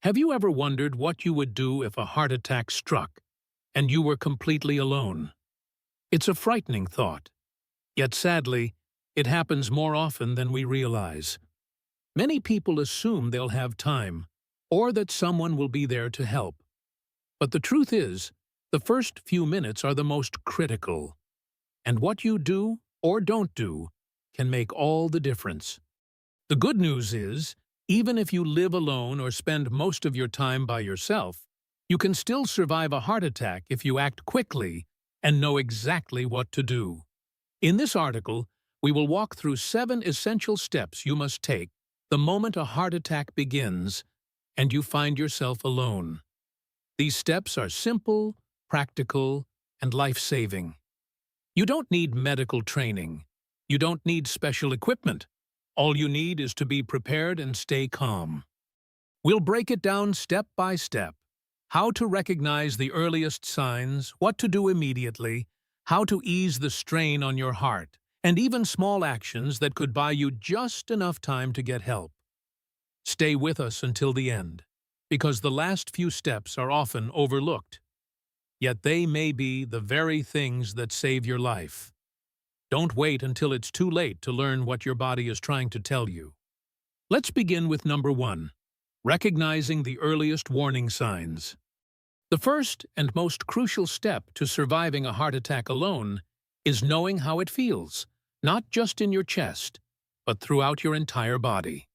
Have you ever wondered what you would do if a heart attack struck and you were completely alone? It's a frightening thought, yet sadly, it happens more often than we realize. Many people assume they'll have time, or that someone will be there to help. But the truth is, the first few minutes are the most critical, and what you do or don't do can make all the difference. The good news is, even if you live alone or spend most of your time by yourself, you can still survive a heart attack if you act quickly and know exactly what to do. In this article, we will walk through 7 essential steps you must take the moment a heart attack begins and you find yourself alone. These steps are simple, practical, and life-saving. You don't need medical training. You don't need special equipment. All you need is to be prepared and stay calm. We'll break it down step by step. How to recognize the earliest signs, what to do immediately, how to ease the strain on your heart, and even small actions that could buy you just enough time to get help. Stay with us until the end, because the last few steps are often overlooked. Yet they may be the very things that save your life. Don't wait until it's too late to learn what your body is trying to tell you. Let's begin with number 1, recognizing the earliest warning signs. The first and most crucial step to surviving a heart attack alone is knowing how it feels, not just in your chest, but throughout your entire body.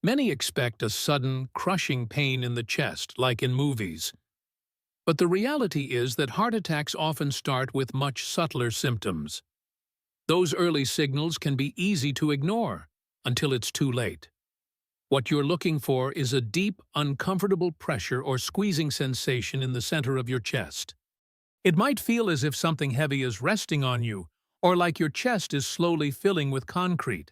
Many expect a sudden, crushing pain in the chest, like in movies. But the reality is that heart attacks often start with much subtler symptoms. Those early signals can be easy to ignore until it's too late. What you're looking for is a deep, uncomfortable pressure or squeezing sensation in the center of your chest. It might feel as if something heavy is resting on you, or like your chest is slowly filling with concrete.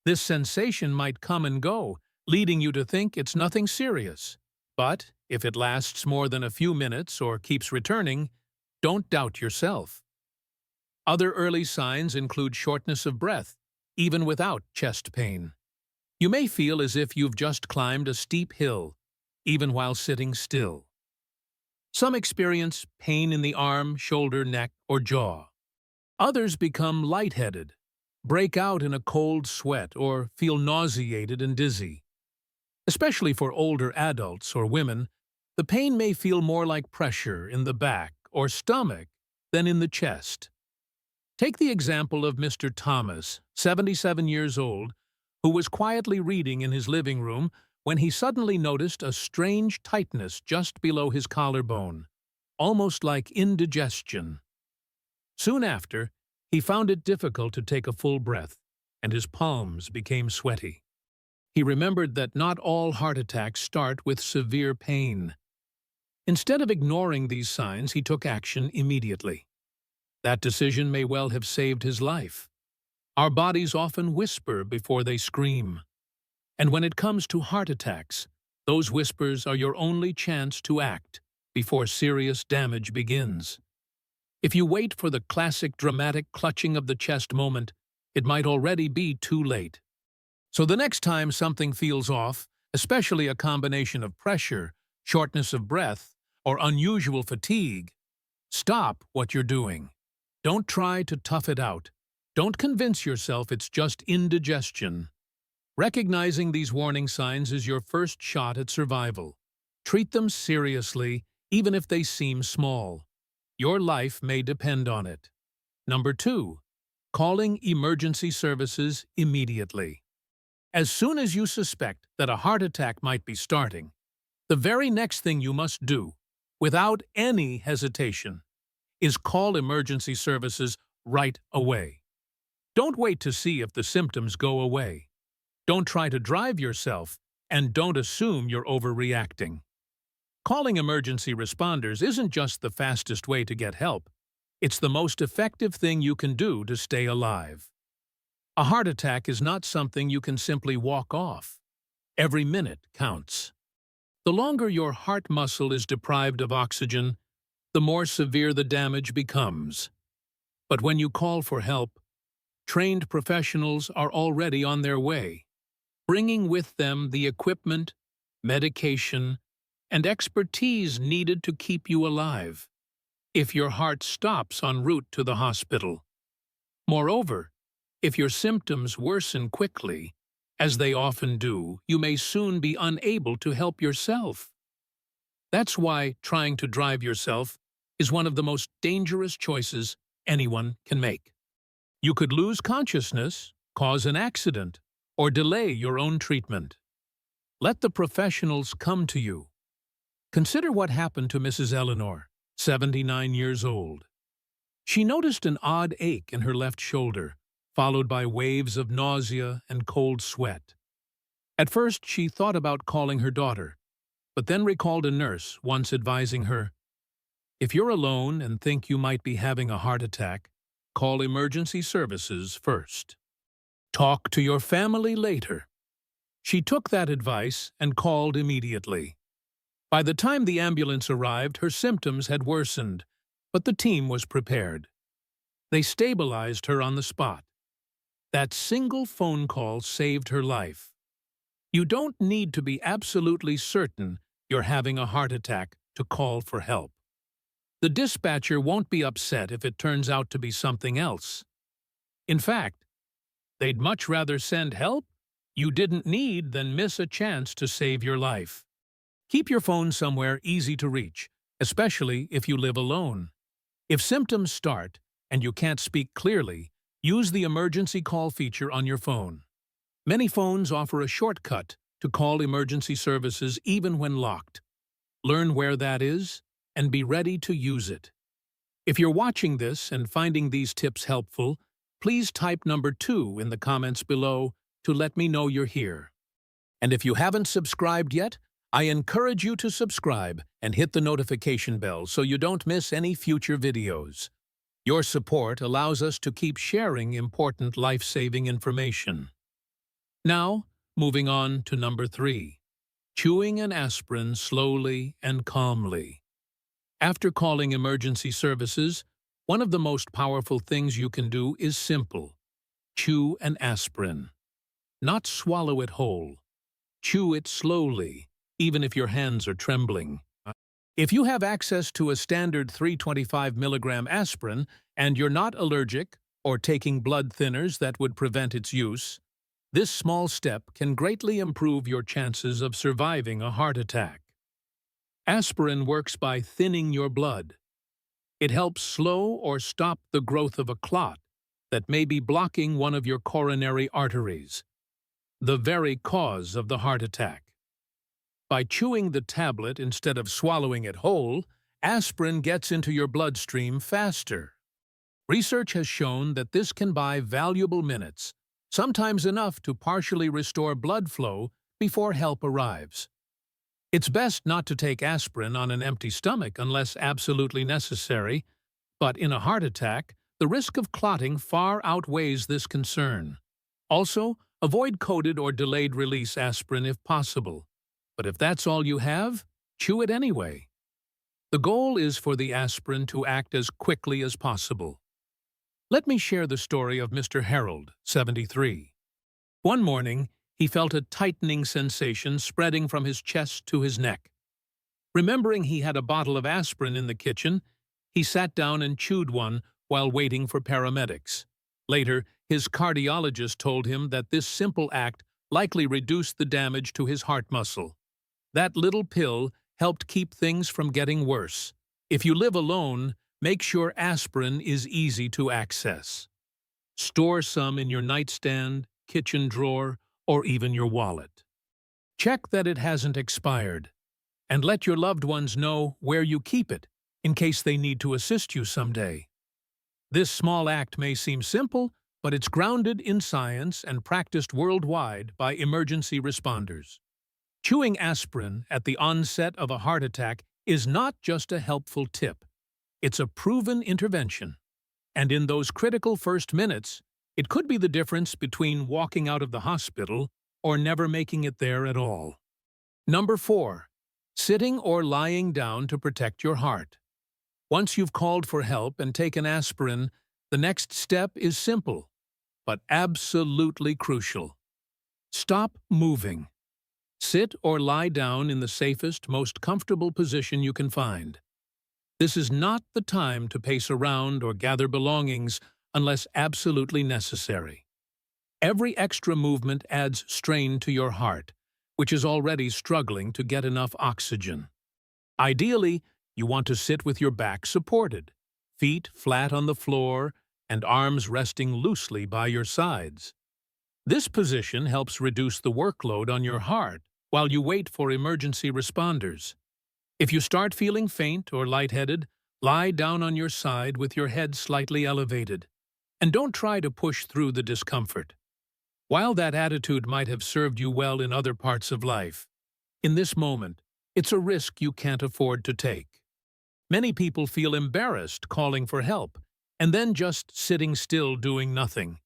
This sensation might come and go, leading you to think it's nothing serious. But if it lasts more than a few minutes or keeps returning, don't doubt yourself. Other early signs include shortness of breath, even without chest pain. You may feel as if you've just climbed a steep hill, even while sitting still. Some experience pain in the arm, shoulder, neck, or jaw. Others become lightheaded, break out in a cold sweat, or feel nauseated and dizzy. Especially for older adults or women, the pain may feel more like pressure in the back or stomach than in the chest. Take the example of Mr. Thomas, 77 years old, who was quietly reading in his living room when he suddenly noticed a strange tightness just below his collarbone, almost like indigestion. Soon after, he found it difficult to take a full breath, and his palms became sweaty. He remembered that not all heart attacks start with severe pain. Instead of ignoring these signs, he took action immediately. That decision may well have saved his life. Our bodies often whisper before they scream. And when it comes to heart attacks, those whispers are your only chance to act before serious damage begins. If you wait for the classic dramatic clutching of the chest moment, it might already be too late. So the next time something feels off, especially a combination of pressure, shortness of breath, or unusual fatigue, stop what you're doing. Don't try to tough it out. Don't convince yourself it's just indigestion. Recognizing these warning signs is your first shot at survival. Treat them seriously, even if they seem small. Your life may depend on it. Number 2, calling emergency services immediately. As soon as you suspect that a heart attack might be starting, the very next thing you must do, without any hesitation, is call emergency services right away. Don't wait to see if the symptoms go away. Don't try to drive yourself, and don't assume you're overreacting. Calling emergency responders isn't just the fastest way to get help. It's the most effective thing you can do to stay alive. A heart attack is not something you can simply walk off. Every minute counts. The longer your heart muscle is deprived of oxygen, the more severe the damage becomes. But when you call for help, trained professionals are already on their way, bringing with them the equipment, medication, and expertise needed to keep you alive if your heart stops en route to the hospital. Moreover, if your symptoms worsen quickly, as they often do, you may soon be unable to help yourself. That's why trying to drive yourself is one of the most dangerous choices anyone can make. You could lose consciousness, cause an accident, or delay your own treatment. Let the professionals come to you. Consider what happened to Mrs. Eleanor, 79 years old. She noticed an odd ache in her left shoulder, followed by waves of nausea and cold sweat. At first, she thought about calling her daughter, but then recalled a nurse once advising her, "If you're alone and think you might be having a heart attack, call emergency services first. Talk to your family later." She took that advice and called immediately. By the time the ambulance arrived, her symptoms had worsened, but the team was prepared. They stabilized her on the spot. That single phone call saved her life. You don't need to be absolutely certain you're having a heart attack to call for help. The dispatcher won't be upset if it turns out to be something else. In fact, they'd much rather send help you didn't need than miss a chance to save your life. Keep your phone somewhere easy to reach, especially if you live alone. If symptoms start and you can't speak clearly, use the emergency call feature on your phone. Many phones offer a shortcut to call emergency services even when locked. Learn where that is and be ready to use it. If you're watching this and finding these tips helpful, please type number 2 in the comments below to let me know you're here. And if you haven't subscribed yet, I encourage you to subscribe and hit the notification bell so you don't miss any future videos. Your support allows us to keep sharing important life-saving information. Now, moving on to number 3. Chewing an aspirin slowly and calmly. After calling emergency services, one of the most powerful things you can do is simple. Chew an aspirin. Not swallow it whole. Chew it slowly, even if your hands are trembling. If you have access to a standard 325 milligram aspirin and you're not allergic or taking blood thinners that would prevent its use, this small step can greatly improve your chances of surviving a heart attack. Aspirin works by thinning your blood. It helps slow or stop the growth of a clot that may be blocking one of your coronary arteries, the very cause of the heart attack. By chewing the tablet instead of swallowing it whole, aspirin gets into your bloodstream faster. Research has shown that this can buy valuable minutes, sometimes enough to partially restore blood flow before help arrives. It's best not to take aspirin on an empty stomach unless absolutely necessary, but in a heart attack, the risk of clotting far outweighs this concern. Also, avoid coated or delayed-release aspirin if possible. But if that's all you have, chew it anyway. The goal is for the aspirin to act as quickly as possible. Let me share the story of Mr. Harold, 73. One morning, he felt a tightening sensation spreading from his chest to his neck. Remembering he had a bottle of aspirin in the kitchen, he sat down and chewed one while waiting for paramedics. Later, his cardiologist told him that this simple act likely reduced the damage to his heart muscle. That little pill helped keep things from getting worse. If you live alone, make sure aspirin is easy to access. Store some in your nightstand, kitchen drawer, or even your wallet. Check that it hasn't expired, and let your loved ones know where you keep it in case they need to assist you someday. This small act may seem simple, but it's grounded in science and practiced worldwide by emergency responders. Chewing aspirin at the onset of a heart attack is not just a helpful tip. It's a proven intervention. And in those critical first minutes, it could be the difference between walking out of the hospital or never making it there at all. Number 4. Sitting or lying down to protect your heart. Once you've called for help and taken aspirin, the next step is simple, but absolutely crucial. Stop moving. Sit or lie down in the safest, most comfortable position you can find. This is not the time to pace around or gather belongings unless absolutely necessary. Every extra movement adds strain to your heart, which is already struggling to get enough oxygen. Ideally, you want to sit with your back supported, feet flat on the floor, and arms resting loosely by your sides. This position helps reduce the workload on your heart while you wait for emergency responders. If you start feeling faint or lightheaded, lie down on your side with your head slightly elevated, and don't try to push through the discomfort. While that attitude might have served you well in other parts of life, in this moment, it's a risk you can't afford to take. Many people feel embarrassed calling for help, and then just sitting still doing nothing.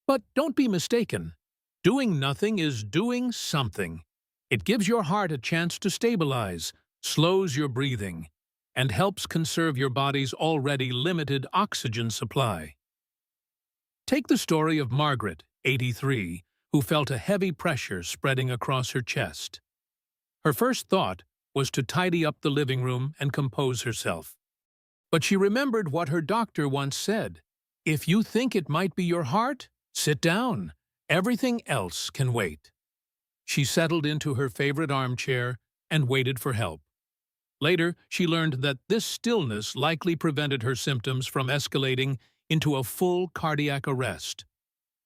But don't be mistaken. Doing nothing is doing something. It gives your heart a chance to stabilize, slows your breathing, and helps conserve your body's already limited oxygen supply. Take the story of Margaret, 83, who felt a heavy pressure spreading across her chest. Her first thought was to tidy up the living room and compose herself. But she remembered what her doctor once said: "If you think it might be your heart, sit down. Everything else can wait." She settled into her favorite armchair and waited for help. Later, she learned that this stillness likely prevented her symptoms from escalating into a full cardiac arrest.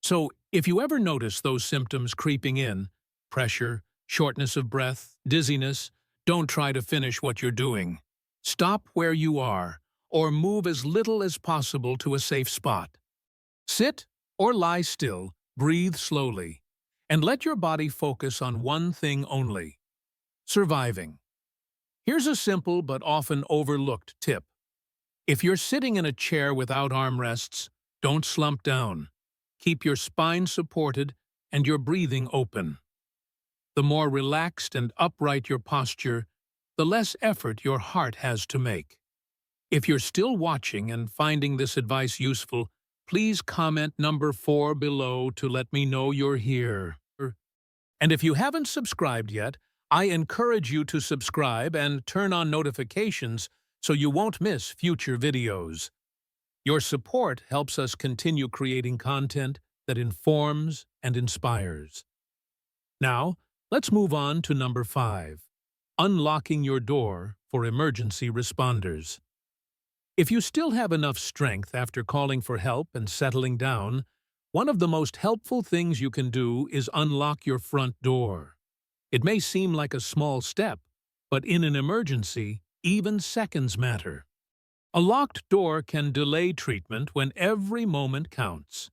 So, if you ever notice those symptoms creeping in, pressure, shortness of breath, dizziness, don't try to finish what you're doing. Stop where you are, or move as little as possible to a safe spot. Sit or lie still, breathe slowly, and let your body focus on one thing only: surviving. Here's a simple but often overlooked tip. If you're sitting in a chair without armrests, don't slump down. Keep your spine supported and your breathing open. The more relaxed and upright your posture, the less effort your heart has to make. If you're still watching and finding this advice useful, please comment number 4 below to let me know you're here. And if you haven't subscribed yet, I encourage you to subscribe and turn on notifications so you won't miss future videos. Your support helps us continue creating content that informs and inspires. Now, let's move on to number 5, unlocking your door for emergency responders. If you still have enough strength after calling for help and settling down, one of the most helpful things you can do is unlock your front door. It may seem like a small step, but in an emergency, even seconds matter. A locked door can delay treatment when every moment counts.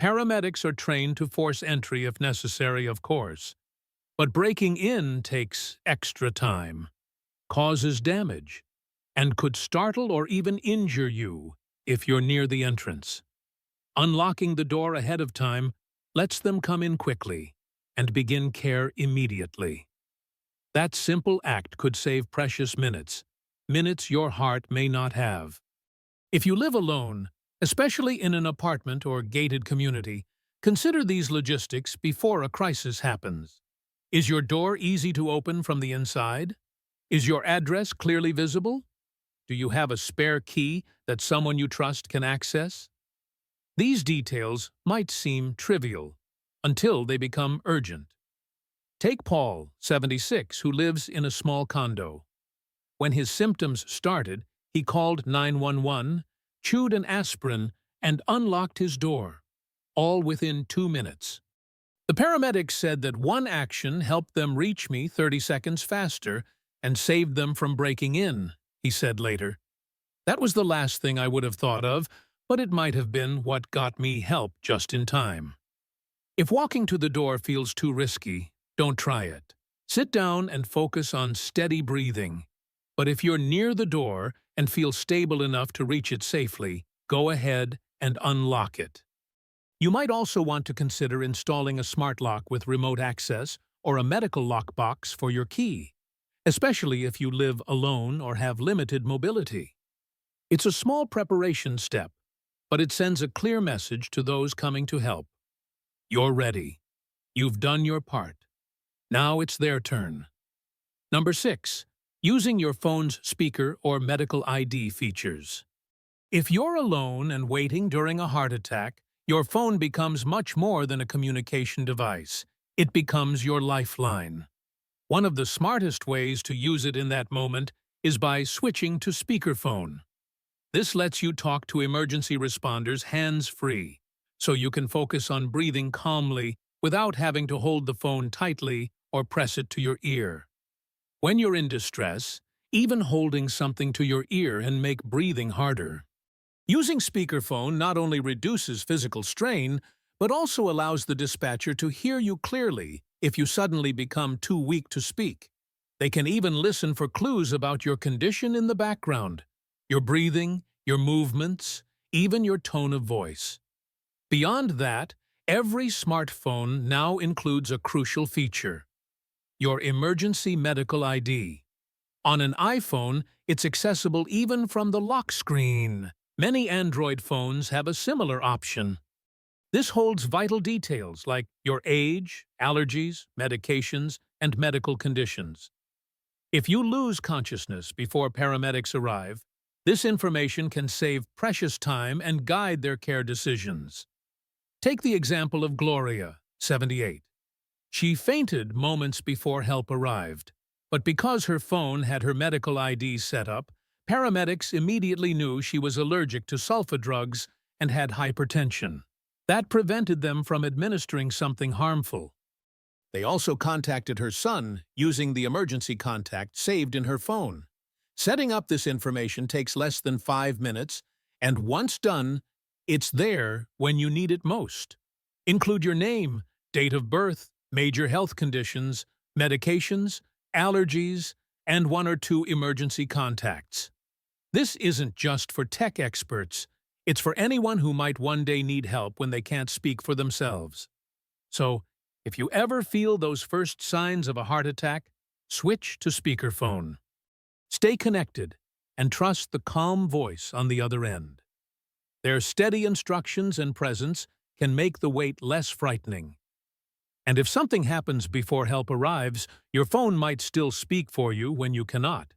Paramedics are trained to force entry if necessary, of course, but breaking in takes extra time, causes damage, and could startle or even injure you if you're near the entrance. Unlocking the door ahead of time lets them come in quickly and begin care immediately. That simple act could save precious minutes your heart may not have. If you live alone, especially in an apartment or gated community, consider these logistics before a crisis happens. Is your door easy to open from the inside? Is your address clearly visible? Do you have a spare key that someone you trust can access? These details might seem trivial until they become urgent. Take Paul, 76, who lives in a small condo. When his symptoms started, he called 911, chewed an aspirin, and unlocked his door, all within 2 minutes. The paramedics said that one action helped them reach me 30 seconds faster and saved them from breaking in, he said later. That was the last thing I would have thought of, but it might have been what got me help just in time. If walking to the door feels too risky, don't try it. Sit down and focus on steady breathing. But if you're near the door and feel stable enough to reach it safely, go ahead and unlock it. You might also want to consider installing a smart lock with remote access or a medical lockbox for your key, especially if you live alone or have limited mobility. It's a small preparation step, but it sends a clear message to those coming to help. You're ready. You've done your part. Now it's their turn. Number 6. Using your phone's speaker or medical ID features. If you're alone and waiting during a heart attack, your phone becomes much more than a communication device. It becomes your lifeline. One of the smartest ways to use it in that moment is by switching to speakerphone. This lets you talk to emergency responders hands-free, so you can focus on breathing calmly without having to hold the phone tightly or press it to your ear. When you're in distress, even holding something to your ear can make breathing harder. Using speakerphone not only reduces physical strain, but also allows the dispatcher to hear you clearly if you suddenly become too weak to speak. They can even listen for clues about your condition in the background, your breathing, your movements, even your tone of voice. Beyond that, every smartphone now includes a crucial feature: your emergency medical ID. On an iPhone, it's accessible even from the lock screen. Many Android phones have a similar option. This holds vital details like your age, allergies, medications, and medical conditions. If you lose consciousness before paramedics arrive, this information can save precious time and guide their care decisions. Take the example of Gloria, 78. She fainted moments before help arrived, but because her phone had her medical ID set up, paramedics immediately knew she was allergic to sulfa drugs and had hypertension. That prevented them from administering something harmful. They also contacted her son using the emergency contact saved in her phone. Setting up this information takes less than 5 minutes, and once done, it's there when you need it most. Include your name, date of birth, major health conditions, medications, allergies, and 1 or 2 emergency contacts. This isn't just for tech experts. It's for anyone who might one day need help when they can't speak for themselves. So, if you ever feel those first signs of a heart attack, switch to speakerphone. Stay connected and trust the calm voice on the other end. Their steady instructions and presence can make the wait less frightening. And if something happens before help arrives, your phone might still speak for you when you cannot.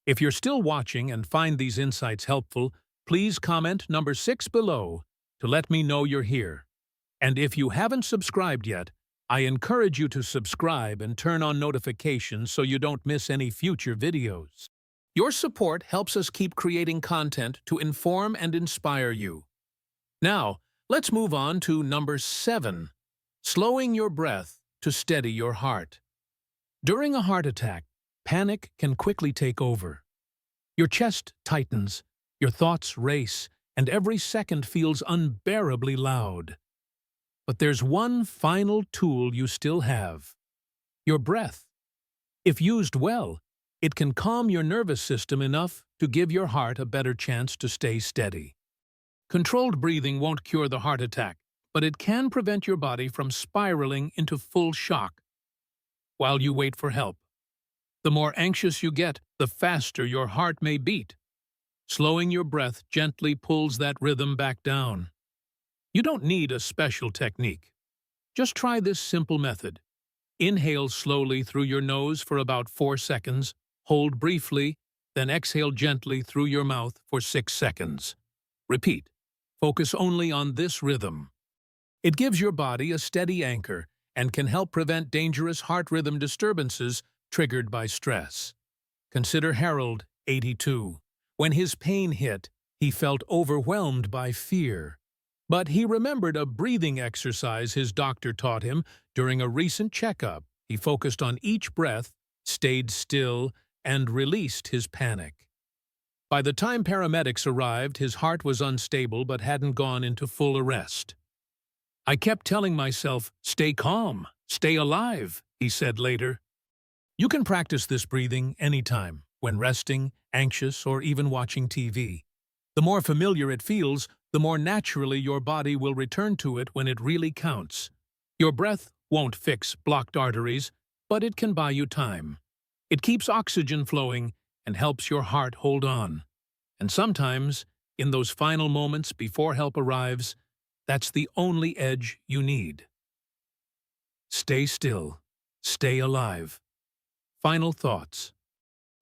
If you're still watching and find these insights helpful, please comment number 6 below to let me know you're here. And if you haven't subscribed yet, I encourage you to subscribe and turn on notifications so you don't miss any future videos. Your support helps us keep creating content to inform and inspire you. Now, let's move on to number 7, slowing your breath to steady your heart. During a heart attack, panic can quickly take over. Your chest tightens, your thoughts race, and every second feels unbearably loud. But there's one final tool you still have: your breath. If used well, it can calm your nervous system enough to give your heart a better chance to stay steady. Controlled breathing won't cure the heart attack, but it can prevent your body from spiraling into full shock while you wait for help. The more anxious you get, the faster your heart may beat. Slowing your breath gently pulls that rhythm back down. You don't need a special technique. Just try this simple method. Inhale slowly through your nose for about 4 seconds, hold briefly, then exhale gently through your mouth for 6 seconds. Repeat. Focus only on this rhythm. It gives your body a steady anchor and can help prevent dangerous heart rhythm disturbances triggered by stress. Consider Harold, 82. When his pain hit, he felt overwhelmed by fear. But he remembered a breathing exercise his doctor taught him during a recent checkup. He focused on each breath, stayed still, and released his panic. By the time paramedics arrived, his heart was unstable but hadn't gone into full arrest. "I kept telling myself, stay calm, stay alive," he said later. You can practice this breathing anytime, when resting, anxious, or even watching TV. The more familiar it feels, the more naturally your body will return to it when it really counts. Your breath won't fix blocked arteries, but it can buy you time. It keeps oxygen flowing and helps your heart hold on. And sometimes, in those final moments before help arrives, that's the only edge you need. Stay still. Stay alive. Final thoughts.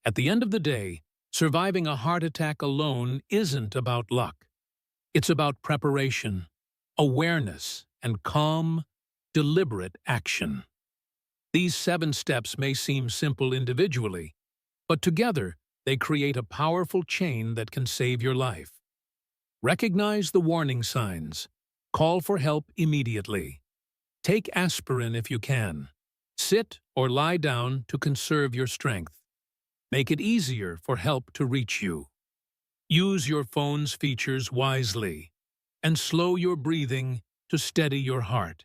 At the end of the day, surviving a heart attack alone isn't about luck. It's about preparation, awareness, and calm, deliberate action. These 7 steps may seem simple individually, but together they create a powerful chain that can save your life. Recognize the warning signs. Call for help immediately. Take aspirin if you can. Sit or lie down to conserve your strength. Make it easier for help to reach you. Use your phone's features wisely, and slow your breathing to steady your heart.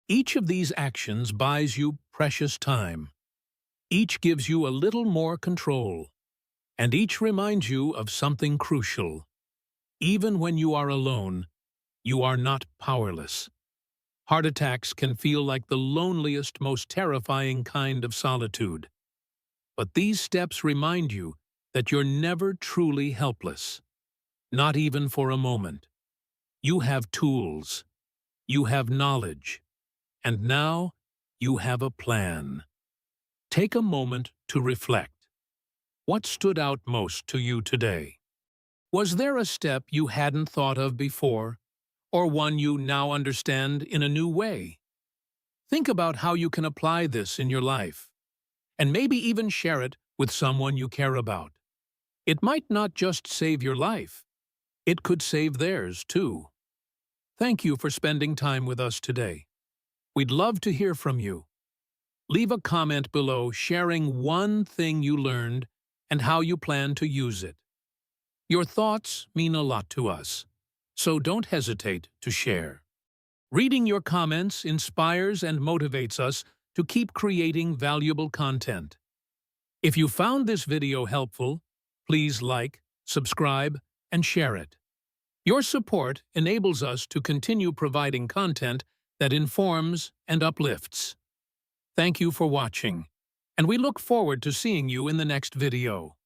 Each of these actions buys you precious time. Each gives you a little more control, and each reminds you of something crucial. Even when you are alone, you are not powerless. Heart attacks can feel like the loneliest, most terrifying kind of solitude. But these steps remind you that you're never truly helpless, not even for a moment. You have tools, you have knowledge, and now you have a plan. Take a moment to reflect. What stood out most to you today? Was there a step you hadn't thought of before, or one you now understand in a new way? Think about how you can apply this in your life, and maybe even share it with someone you care about. It might not just save your life, it could save theirs too. Thank you for spending time with us today. We'd love to hear from you. Leave a comment below sharing one thing you learned and how you plan to use it. Your thoughts mean a lot to us, so don't hesitate to share. Reading your comments inspires and motivates us to keep creating valuable content. If you found this video helpful, please like, subscribe, and share it. Your support enables us to continue providing content that informs and uplifts. Thank you for watching, and we look forward to seeing you in the next video.